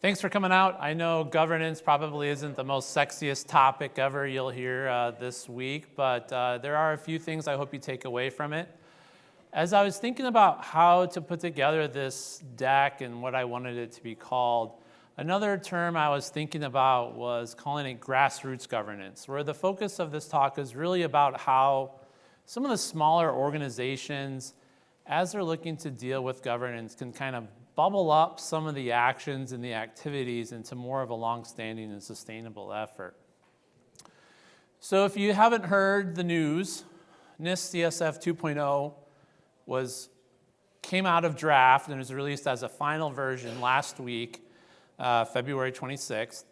Thanks for coming out. I know governance probably isn't the most sexiest topic ever you'll hear this week, but there are a few things I hope you take away from it. As I was thinking about how to put together this deck and what I wanted it to be called, another term I was thinking about was calling it grassroots governance, where the focus of this talk is really about how some of the smaller organizations, as they're looking to deal with governance, can kind of bubble up some of the actions and the activities into more of a long-standing and sustainable effort. So if you haven't heard the news, NIST CSF 2.0 came out of draft and was released as a final version last week, February 26th,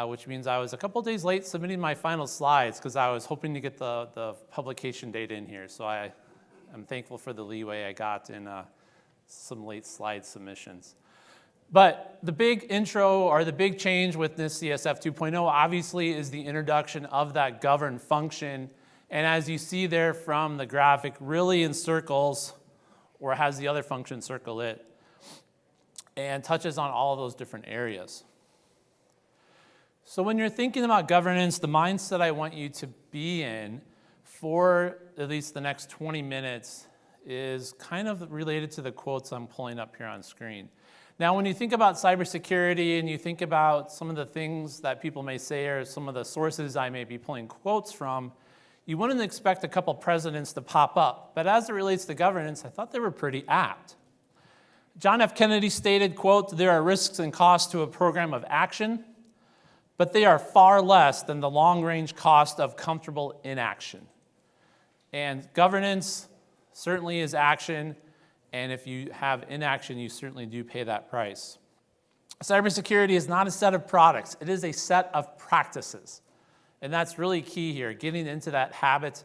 which means I was a couple days late submitting my final slides because I was hoping to get the publication date in here. So I'm thankful for the leeway I got in some late slide submissions. But the big intro or the big change with this CSF 2.0 obviously is the introduction of that govern function. And as you see there from the graphic, really encircles or has the other function circle it and touches on all of those different areas. So when you're thinking about governance, the mindset I want you to be in for at least the next 20 minutes is kind of related to the quotes I'm pulling up here on screen. Now, when you think about cybersecurity and you think about some of the things that people may say or some of the sources I may be pulling quotes from, you wouldn't expect a couple presidents to pop up. But as it relates to governance, I thought they were pretty apt. John F. Kennedy stated, quote, "There are risks and costs to a program of action, but they are far less than the long-range cost of comfortable inaction." And governance certainly is action, and if you have inaction, you certainly do pay that price. Cybersecurity is not a set of products. It is a set of practices. And that's really key here, getting into that habit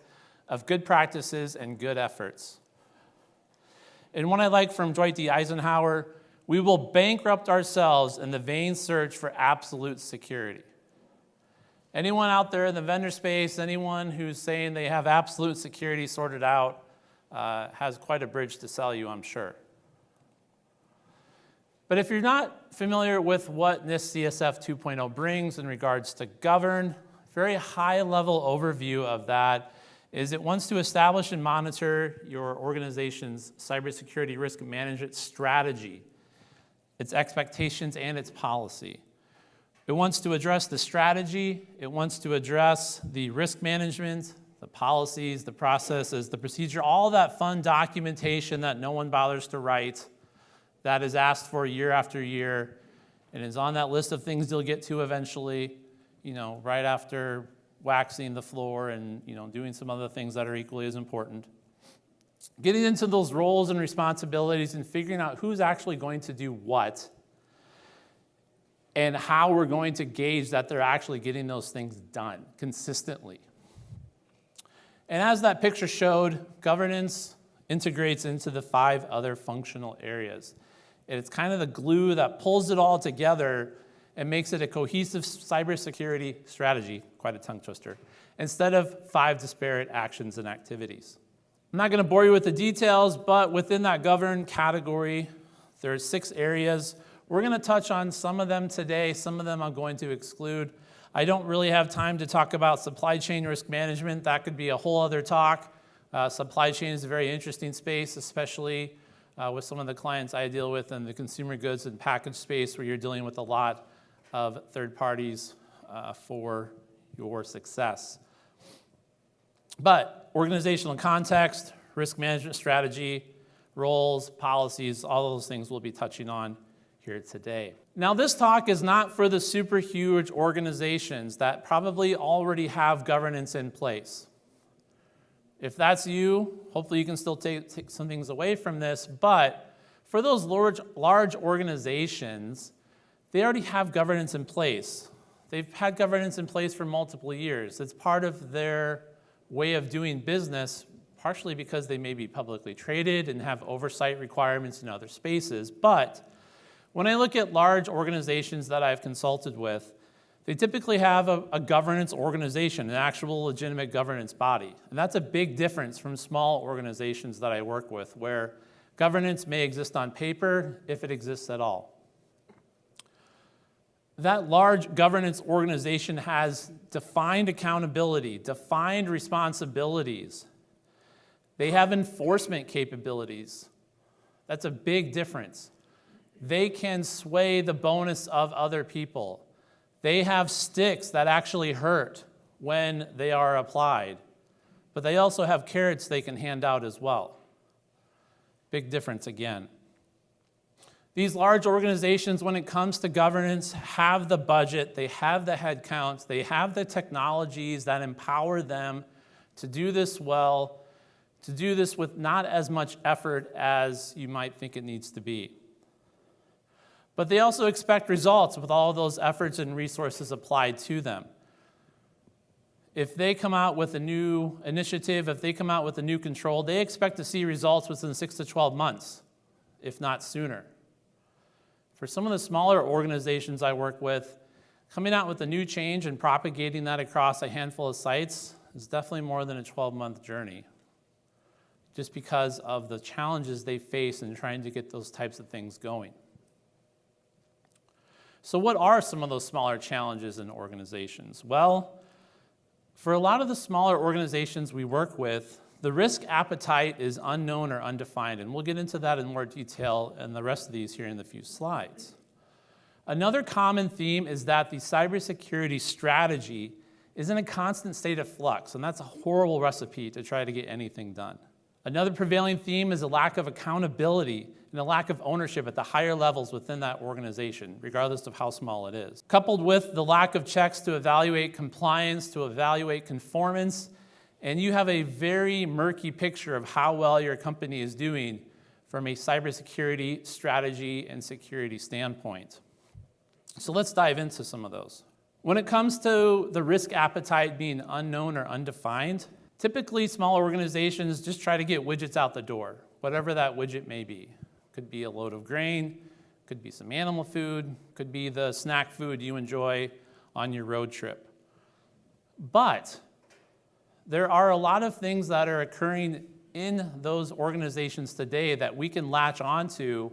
of good practices and good efforts. And what I like from Dwight D. Eisenhower, we will bankrupt ourselves in the vain search for absolute security. Anyone out there in the vendor space, anyone who's saying they have absolute security sorted out, has quite a bridge to sell you, I'm sure. But if you're not familiar with what NIST CSF 2.0 brings in regards to govern, very high-level overview of that is it wants to establish and monitor your organization's cybersecurity risk management strategy, its expectations, and its policy. It wants to address the strategy, it wants to address the risk management, the policies, the processes, the procedure, all that fun documentation that no one bothers to write, that is asked for year after year, and is on that list of things you'll get to eventually, right after waxing the floor and, doing some other things that are equally as important. Getting into those roles and responsibilities and figuring out who's actually going to do what and how we're going to gauge that they're actually getting those things done consistently. And as that picture showed, governance integrates into the 5 other functional areas. And it's kind of the glue that pulls it all together and makes it a cohesive cybersecurity strategy, quite a tongue twister, instead of 5 disparate actions and activities. I'm not going to bore you with the details, but within that govern category, there are 6 areas. We're going to touch on some of them today. Some of them I'm going to exclude. I don't really have time to talk about supply chain risk management. That could be a whole other talk. Supply chain is a very interesting space, especially with some of the clients I deal with in the consumer goods and package space where you're dealing with a lot of third parties for your success. But organizational context, risk management strategy, roles, policies, all those things we'll be touching on here today. Now, this talk is not for the super huge organizations that probably already have governance in place. If that's you, hopefully you can still take some things away from this, but for those large organizations, they already have governance in place. They've had governance in place for multiple years. It's part of their way of doing business, partially because they may be publicly traded and have oversight requirements in other spaces, but when I look at large organizations that I've consulted with, they typically have a governance organization, an actual legitimate governance body. And that's a big difference from small organizations that I work with, where governance may exist on paper if it exists at all. that large governance organization has defined accountability, defined responsibilities. They have enforcement capabilities. That's a big difference. They can sway the bonus of other people. They have sticks that actually hurt when they are applied, but they also have carrots they can hand out as well. Big difference again. These large organizations, when it comes to governance, have the budget, they have the headcounts, they have the technologies that empower them to do this well, to do this with not as much effort as you might think it needs to be. But they also expect results with all those efforts and resources applied to them. If they come out with a new initiative, if they come out with a new control, they expect to see results within 6 to 12 months, if not sooner. For some of the smaller organizations I work with, coming out with a new change and propagating that across a handful of sites is definitely more than a 12-month journey, just because of the challenges they face in trying to get those types of things going. So what are some of those smaller challenges in organizations? Well, for a lot of the smaller organizations we work with, the risk appetite is unknown or undefined, and we'll get into that in more detail in the rest of these here in the few slides. Another common theme is that the cybersecurity strategy is in a constant state of flux, and that's a horrible recipe to try to get anything done. Another prevailing theme is a lack of accountability and a lack of ownership at the higher levels within that organization, regardless of how small it is. Coupled with the lack of checks to evaluate compliance, to evaluate conformance, and you have a very murky picture of how well your company is doing from a cybersecurity strategy and security standpoint. So let's dive into some of those. When it comes to the risk appetite being unknown or undefined, typically small organizations just try to get widgets out the door, whatever that widget may be. Could be a load of grain, could be some animal food, could be the snack food you enjoy on your road trip. But there are a lot of things that are occurring in those organizations today that we can latch onto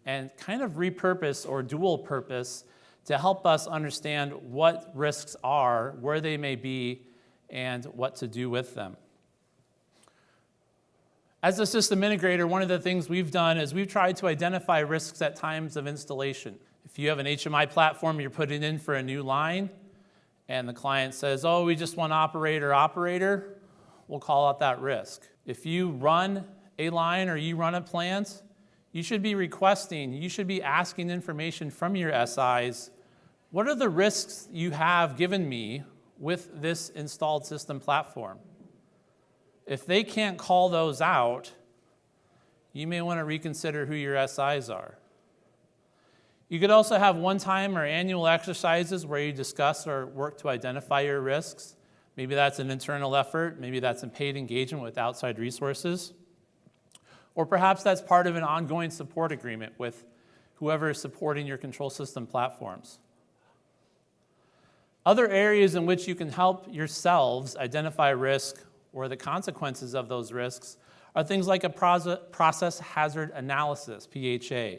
and kind of repurpose or dual purpose to help us understand what risks are, where they may be, and what to do with them. As a system integrator, one of the things we've done is we've tried to identify risks at times of installation. If you have an HMI platform you're putting in for a new line, and the client says, oh, we just want operator, we'll call out that risk. If you run a line or you run a plant, you should be requesting, you should be asking information from your SIs, what are the risks you have given me with this installed system platform? If they can't call those out, you may want to reconsider who your SIs are. You could also have one-time or annual exercises where you discuss or work to identify your risks. Maybe that's an internal effort. Maybe that's a paid engagement with outside resources. Or perhaps that's part of an ongoing support agreement with whoever is supporting your control system platforms. Other areas in which you can help yourselves identify risk or the consequences of those risks are things like a process hazard analysis, PHA,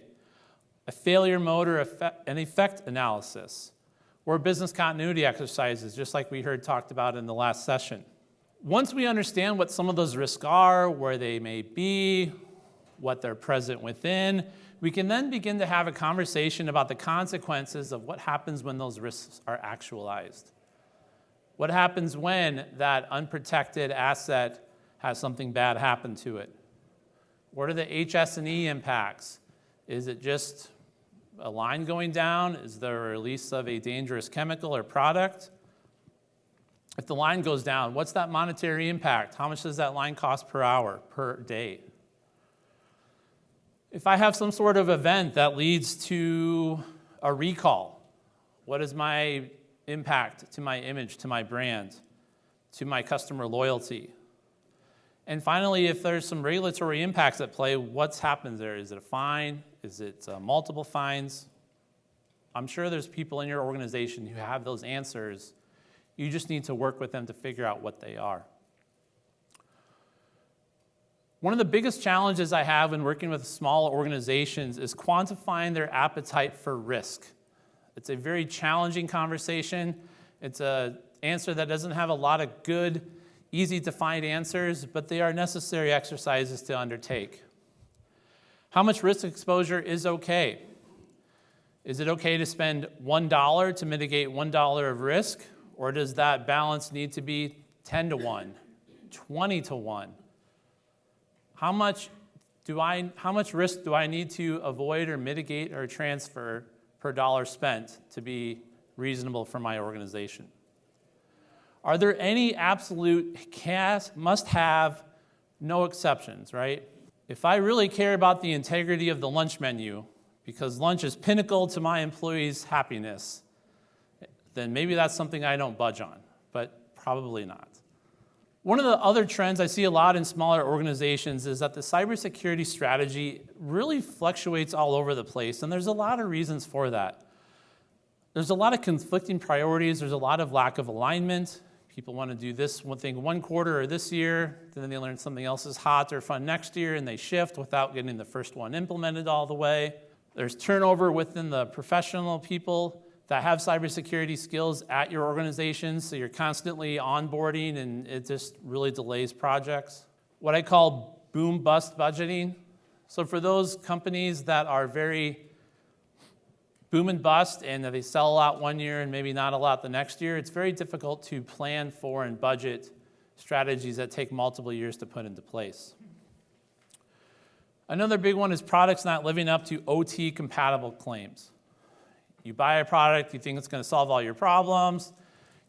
a failure mode or an effect analysis, or business continuity exercises, just like we heard talked about in the last session. Once we understand what some of those risks are, where they may be, what they're present within, we can then begin to have a conversation about the consequences of what happens when those risks are actualized. What happens when that unprotected asset has something bad happen to it? What are the HS&E impacts? Is it just a line going down? Is there a release of a dangerous chemical or product? If the line goes down, what's that monetary impact? How much does that line cost per hour, per day? If I have some sort of event that leads to a recall, what is my impact to my image, to my brand, to my customer loyalty? And finally, if there's some regulatory impacts at play, what's happened there? Is it a fine? Is it multiple fines? I'm sure there's people in your organization who have those answers. You just need to work with them to figure out what they are. One of the biggest challenges I have in working with small organizations is quantifying their appetite for risk. It's a very challenging conversation. It's an answer that doesn't have a lot of good, easy to find answers, but they are necessary exercises to undertake. How much risk exposure is okay? Is it okay to spend $1 to mitigate $1 of risk, or does that balance need to be 10 to 1, 20 to 1? How much risk do I need to avoid or mitigate or transfer per dollar spent to be reasonable for my organization? Are there any absolute must-have, no exceptions, right? If I really care about the integrity of the lunch menu, because lunch is pinnacle to my employees' happiness, then maybe that's something I don't budge on, but probably not. One of the other trends I see a lot in smaller organizations is that the cybersecurity strategy really fluctuates all over the place, and there's a lot of reasons for that. There's a lot of conflicting priorities. There's a lot of lack of alignment. People want to do this one thing one quarter or this year, then they learn something else is hot or fun next year, and they shift without getting the first one implemented all the way. There's turnover within the professional people that have cybersecurity skills at your organization, so you're constantly onboarding, and it just really delays projects. What I call boom-bust budgeting. So for those companies that are very boom and bust, and they sell a lot one year and maybe not a lot the next year, it's very difficult to plan for and budget strategies that take multiple years to put into place. Another big one is products not living up to OT-compatible claims. You buy a product, you think it's going to solve all your problems,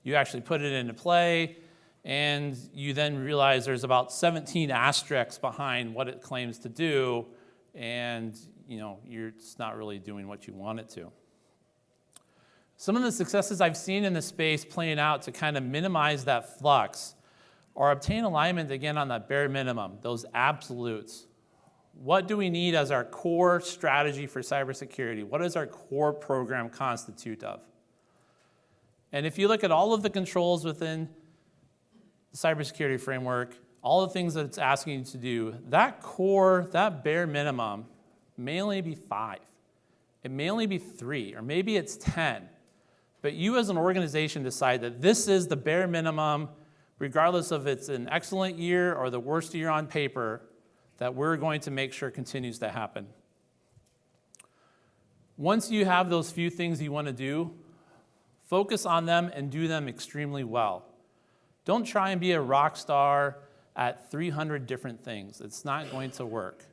you actually put it into play, and you then realize there's about 17 asterisks behind what it claims to do, and you're just not really doing what you want it to. Some of the successes I've seen in the space playing out to kind of minimize that flux or obtain alignment again on that bare minimum, those absolutes. What do we need as our core strategy for cybersecurity? What does our core program constitute of? And if you look at all of the controls within the cybersecurity framework, all the things that it's asking you to do, that core, that bare minimum, may only be 5. It may only be 3, or maybe it's 10. But you as an organization decide that this is the bare minimum, regardless of it's an excellent year or the worst year on paper, that we're going to make sure continues to happen. Once you have those few things you want to do, focus on them and do them extremely well. Don't try and be a rock star at 300 different things. It's not going to work.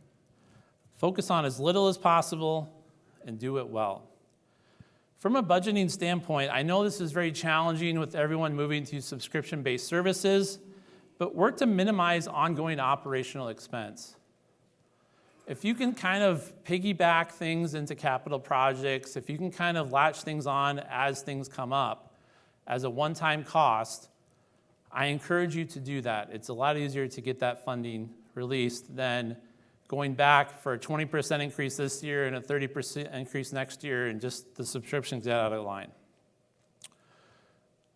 Focus on as little as possible and do it well. From a budgeting standpoint, I know this is very challenging with everyone moving to subscription-based services, but work to minimize ongoing operational expense. If you can kind of piggyback things into capital projects, if you can kind of latch things on as things come up as a one-time cost, I encourage you to do that. It's a lot easier to get that funding released than going back for a 20% increase this year and a 30% increase next year, and just the subscriptions get out of line.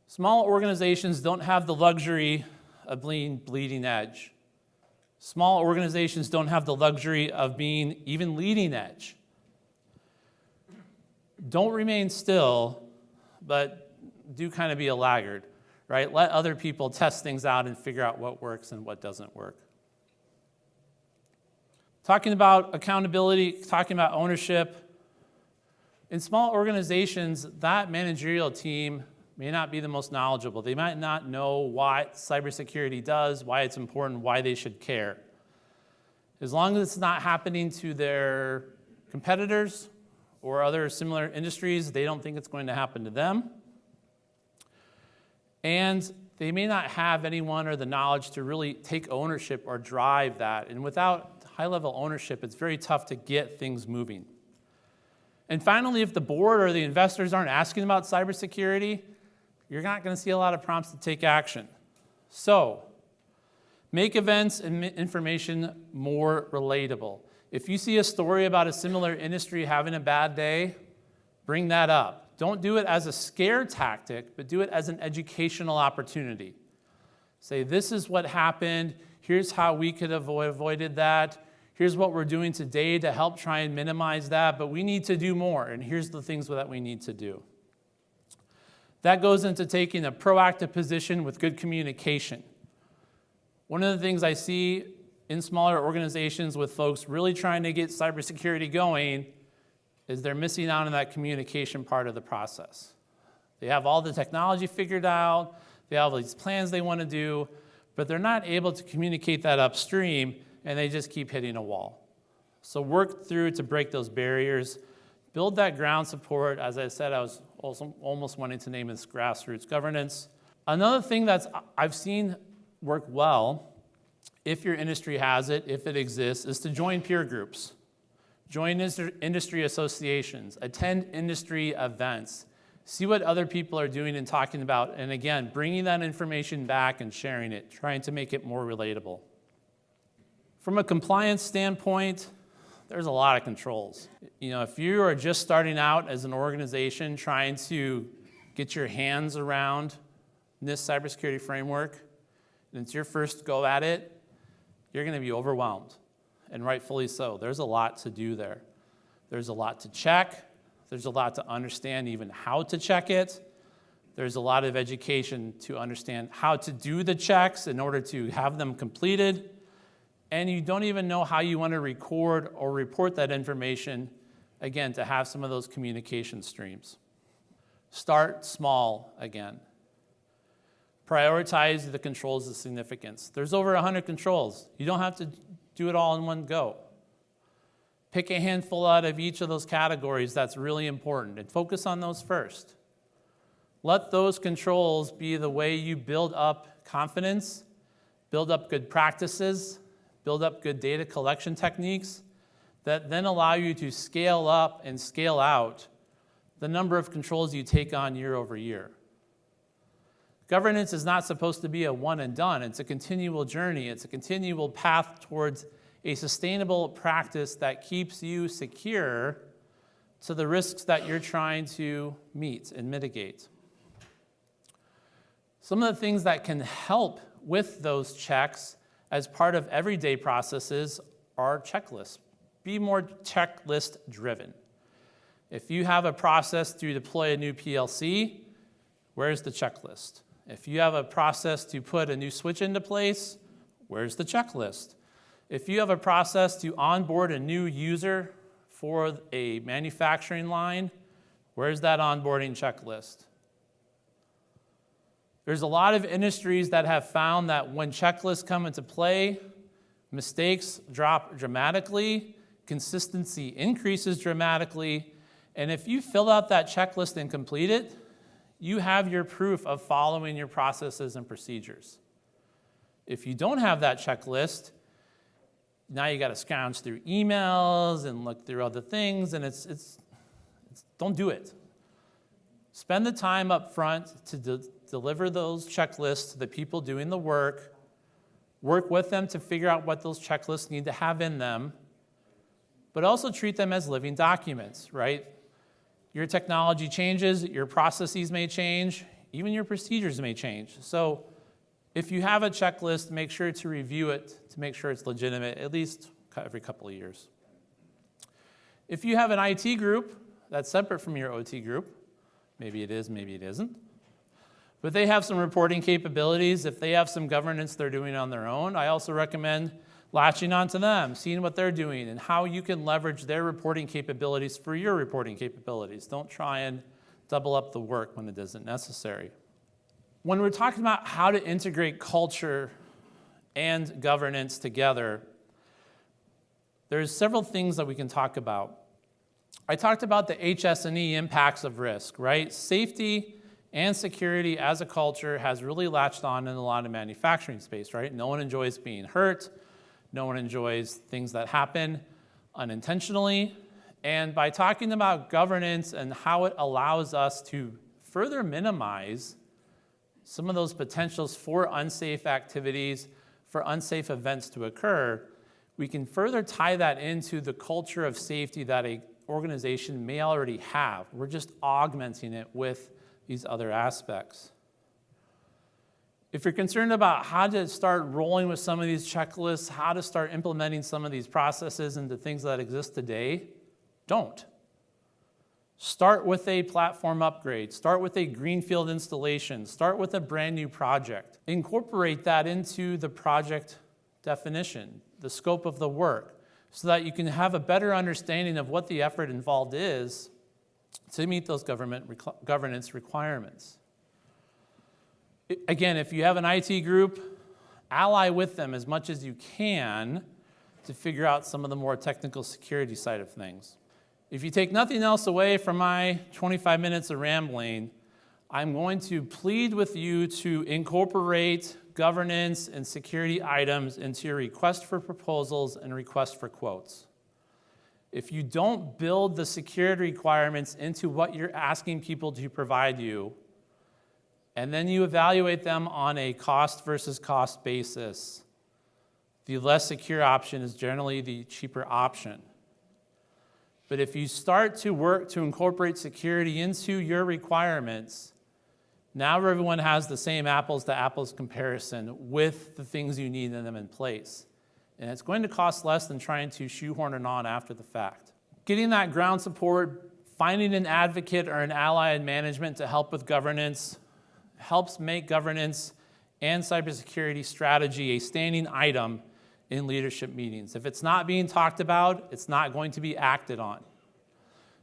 Small organizations don't have the luxury of being bleeding edge. Small organizations don't have the luxury of being even leading edge. Don't remain still, but do kind of be a laggard, right? Let other people test things out and figure out what works and what doesn't work. Talking about accountability, talking about ownership. In small organizations, that managerial team may not be the most knowledgeable. They might not know what cybersecurity does, why it's important, why they should care. As long as it's not happening to their competitors or other similar industries, they don't think it's going to happen to them. And they may not have anyone or the knowledge to really take ownership or drive that. And without high-level ownership, it's very tough to get things moving. And finally, if the board or the investors aren't asking about cybersecurity, you're not going to see a lot of prompts to take action. So, make events and information more relatable. If you see a story about a similar industry having a bad day, bring that up. Don't do it as a scare tactic, but do it as an educational opportunity. Say, this is what happened. Here's how we could have avoided that. Here's what we're doing today to help try and minimize that, but we need to do more, and here's the things that we need to do. That goes into taking a proactive position with good communication. One of the things I see in smaller organizations with folks really trying to get cybersecurity going is they're missing out on that communication part of the process. They have all the technology figured out, they have all these plans they want to do, but they're not able to communicate that upstream, and they just keep hitting a wall. So work through to break those barriers, build that ground support. As I said, I was also almost wanting to name this grassroots governance. Another thing that I've seen work well, if your industry has it, if it exists, is to join peer groups. Join industry associations, attend industry events, see what other people are doing and talking about, and again, bringing that information back and sharing it, trying to make it more relatable. From a compliance standpoint, there's a lot of controls. If you are just starting out as an organization trying to get your hands around NIST cybersecurity framework, and it's your first go at it, you're going to be overwhelmed, and rightfully so. There's a lot to do there. There's a lot to check. There's a lot to understand even how to check it. There's a lot of education to understand how to do the checks in order to have them completed. And you don't even know how you want to record or report that information, again, to have some of those communication streams. Start small again. Prioritize the controls of significance. There's over 100 controls. You don't have to do it all in one go. Pick a handful out of each of those categories that's really important and focus on those first. Let those controls be the way you build up confidence, build up good practices, build up good data collection techniques that then allow you to scale up and scale out the number of controls you take on year over year. Governance is not supposed to be a one and done. It's a continual journey. It's a continual path towards a sustainable practice that keeps you secure to the risks that you're trying to meet and mitigate. Some of the things that can help with those checks as part of everyday processes are checklists. Be more checklist driven. If you have a process to deploy a new PLC, where's the checklist? If you have a process to put a new switch into place, where's the checklist? If you have a process to onboard a new user for a manufacturing line, where's that onboarding checklist? There's a lot of industries that have found that when checklists come into play, mistakes drop dramatically, consistency increases dramatically, and if you fill out that checklist and complete it, you have your proof of following your processes and procedures. If you don't have that checklist, now you got to scrounge through emails and look through other things, and it's don't do it. Spend the time up front to deliver those checklists to the people doing the work. Work with them to figure out what those checklists need to have in them, but also treat them as living documents, right? Your technology changes, your processes may change, even your procedures may change. So if you have a checklist, make sure to review it to make sure it's legitimate, at least every couple of years. If you have an IT group that's separate from your OT group, maybe it is, maybe it isn't, but they have some reporting capabilities. If they have some governance they're doing on their own, I also recommend latching onto them, seeing what they're doing and how you can leverage their reporting capabilities for your reporting capabilities. Don't try and double up the work when it isn't necessary. When we're talking about how to integrate culture and governance together, there's several things that we can talk about. I talked about the HS&E impacts of risk, right? Safety and security as a culture has really latched on in a lot of manufacturing space, right? No one enjoys being hurt. No one enjoys things that happen unintentionally. And by talking about governance and how it allows us to further minimize some of those potentials for unsafe activities, for unsafe events to occur, we can further tie that into the culture of safety that an organization may already have. We're just augmenting it with these other aspects. If you're concerned about how to start rolling with some of these checklists, how to start implementing some of these processes into things that exist today, don't. Start with a platform upgrade. Start with a greenfield installation. Start with a brand new project. Incorporate that into the project definition, the scope of the work, so that you can have a better understanding of what the effort involved is to meet those governance requirements. Again, if you have an IT group, ally with them as much as you can to figure out some of the more technical security side of things. If you take nothing else away from my 25 minutes of rambling, I'm going to plead with you to incorporate governance and security items into your request for proposals and request for quotes. If you don't build the security requirements into what you're asking people to provide you, and then you evaluate them on a cost versus cost basis, the less secure option is generally the cheaper option. But if you start to work to incorporate security into your requirements, now everyone has the same apples to apples comparison with the things you need in them in place. And it's going to cost less than trying to shoehorn it on after the fact. Getting that ground support, finding an advocate or an ally in management to help with governance helps make governance and cybersecurity strategy a standing item in leadership meetings. If it's not being talked about, it's not going to be acted on.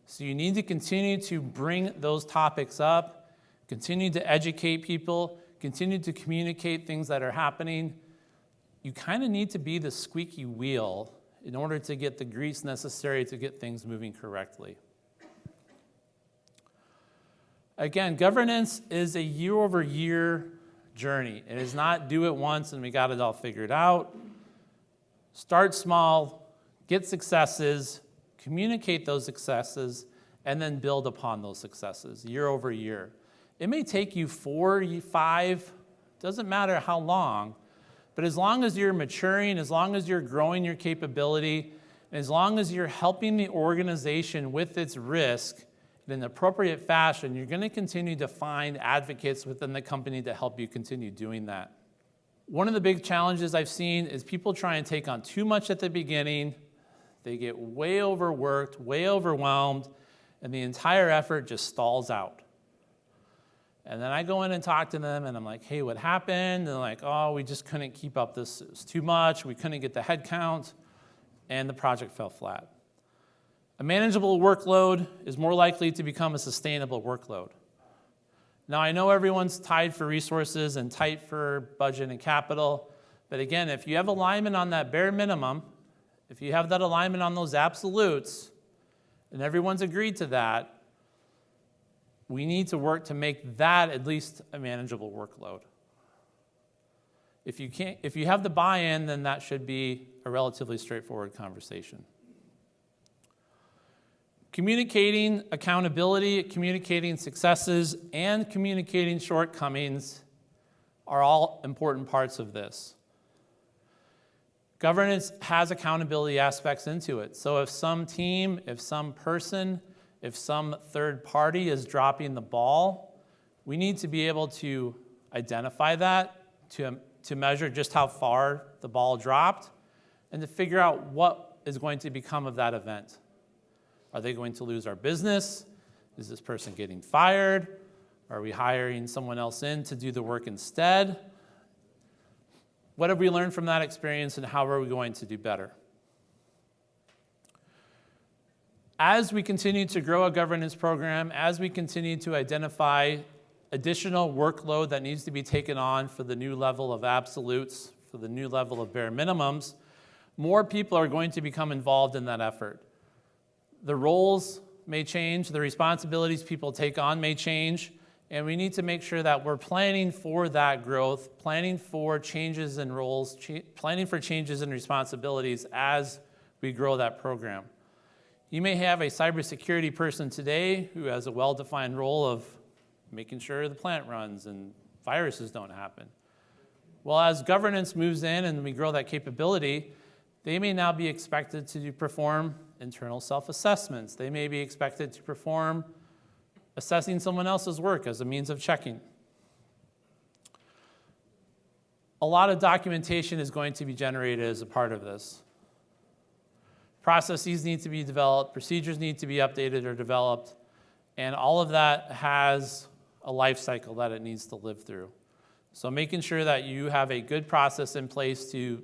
So you need to continue to bring those topics up, continue to educate people, continue to communicate things that are happening. You kind of need to be the squeaky wheel in order to get the grease necessary to get things moving correctly. Again, governance is a year-over-year journey. It is not do it once and we got it all figured out. Start small, get successes, communicate those successes, and then build upon those successes year over year. It may take you 4, 5, doesn't matter how long, but as long as you're maturing, as long as you're growing your capability, and as long as you're helping the organization with its risk in an appropriate fashion, you're going to continue to find advocates within the company to help you continue doing that. One of the big challenges I've seen is people try and take on too much at the beginning. They get way overworked, way overwhelmed, and the entire effort just stalls out. And then I go in and talk to them, and I'm like, hey, what happened? And they're like, oh, we just couldn't keep up this. It was too much. We couldn't get the head count, and the project fell flat. A manageable workload is more likely to become a sustainable workload. Now, I know everyone's tied for resources and tight for budget and capital, but again, if you have alignment on that bare minimum, if you have that alignment on those absolutes, and everyone's agreed to that, we need to work to make that at least a manageable workload. If you have the buy-in, then that should be a relatively straightforward conversation. Communicating accountability, communicating successes, and communicating shortcomings are all important parts of this. Governance has accountability aspects into it. So if some team, if some person, if some third party is dropping the ball, we need to be able to identify that, to measure just how far the ball dropped, and to figure out what is going to become of that event. Are they going to lose our business? Is this person getting fired? Are we hiring someone else in to do the work instead? What have we learned from that experience, and how are we going to do better? As we continue to grow a governance program, as we continue to identify additional workload that needs to be taken on for the new level of absolutes, for the new level of bare minimums, more people are going to become involved in that effort. The roles may change, the responsibilities people take on may change, and we need to make sure that we're planning for that growth, planning for changes in roles, planning for changes in responsibilities as we grow that program. You may have a cybersecurity person today who has a well-defined role of making sure the plant runs and viruses don't happen. Well, as governance moves in and we grow that capability, they may now be expected to perform internal self-assessments. They may be expected to perform assessing someone else's work as a means of checking. a lot of documentation is going to be generated as a part of this. Processes need to be developed, procedures need to be updated or developed, and all of that has a life cycle that it needs to live through. So making sure that you have a good process in place to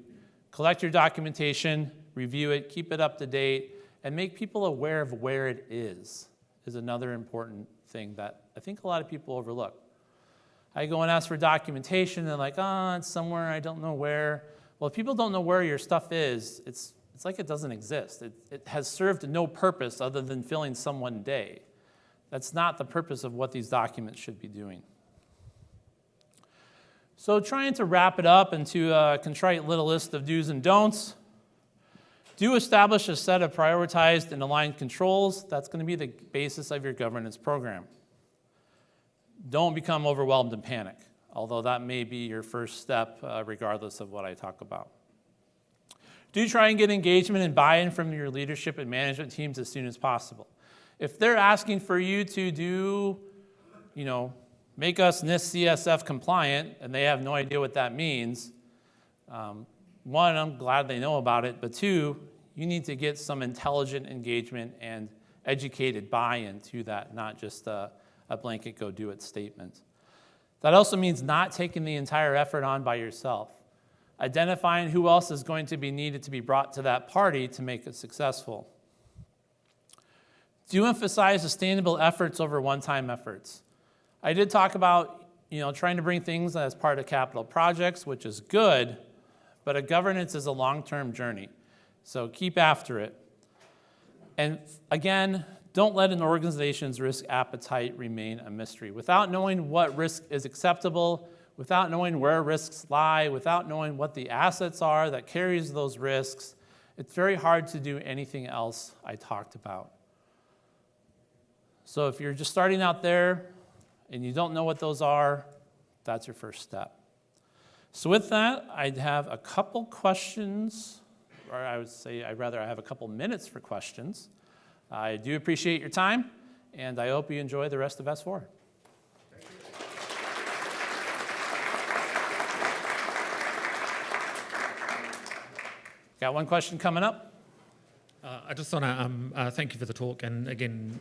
collect your documentation, review it, keep it up to date, and make people aware of where it is another important thing that I think a lot of people overlook. I go and ask for documentation, and they're like, oh, it's somewhere, I don't know where. Well, if people don't know where your stuff is, it's like it doesn't exist. It has served no purpose other than filling someone's day. That's not the purpose of what these documents should be doing. So trying to wrap it up into a contrite little list of do's and don'ts. Do establish a set of prioritized and aligned controls. That's going to be the basis of your governance program. Don't become overwhelmed and panic, although that may be your first step regardless of what I talk about. Do try and get engagement and buy-in from your leadership and management teams as soon as possible. If they're asking for you to do, make us NIST CSF compliant, and they have no idea what that means, one, I'm glad they know about it, but two, you need to get some intelligent engagement and educated buy-in to that, not just a blanket go do it statement. That also means not taking the entire effort on by yourself. Identifying who else is going to be needed to be brought to that party to make it successful. Do emphasize sustainable efforts over one-time efforts. I did talk about, trying to bring things as part of capital projects, which is good, but a governance is a long-term journey. So keep after it. And again, don't let an organization's risk appetite remain a mystery. Without knowing what risk is acceptable, without knowing where risks lie, without knowing what the assets are that carries those risks, it's very hard to do anything else I talked about. So if you're just starting out there and you don't know what those are, that's your first step. So with that, I'd have a couple questions, or I would say I have a couple minutes for questions. I do appreciate your time, and I hope you enjoy the rest of S4. Got one question coming up. I just want to thank you for the talk, and again,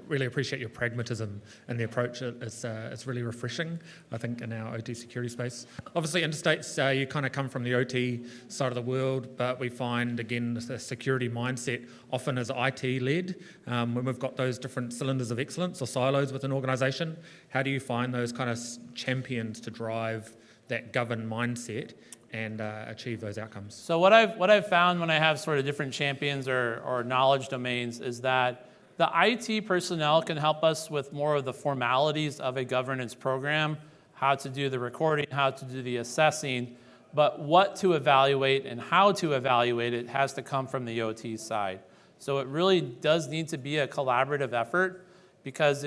really appreciate your pragmatism and the approach. It's really refreshing, I think, in our OT security space. Obviously, interstates, you kind of come from the OT side of the world, but we find, again, the security mindset often is IT-led. When we've got those different cylinders of excellence or silos within an organisation, how do you find those kind of champions to drive that governed mindset and achieve those outcomes? So what I've found when I have sort of different champions or knowledge domains is that the IT personnel can help us with more of the formalities of a governance program, how to do the recording, how to do the assessing, but what to evaluate and how to evaluate it has to come from the OT side. So it really does need to be a collaborative effort, because,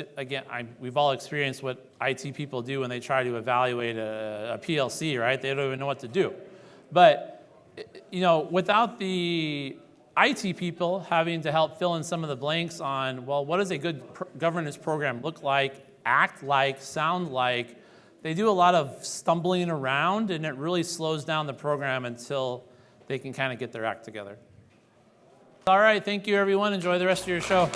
we've all experienced what IT people do when they try to evaluate a PLC, right? They don't even know what to do. But, without the IT people having to help fill in some of the blanks on, well, what does a good governance program look like, act like, sound like, they do a lot of stumbling around, and it really slows down the program until they can kind of get their act together. All right, thank you, everyone. Enjoy the rest of your show.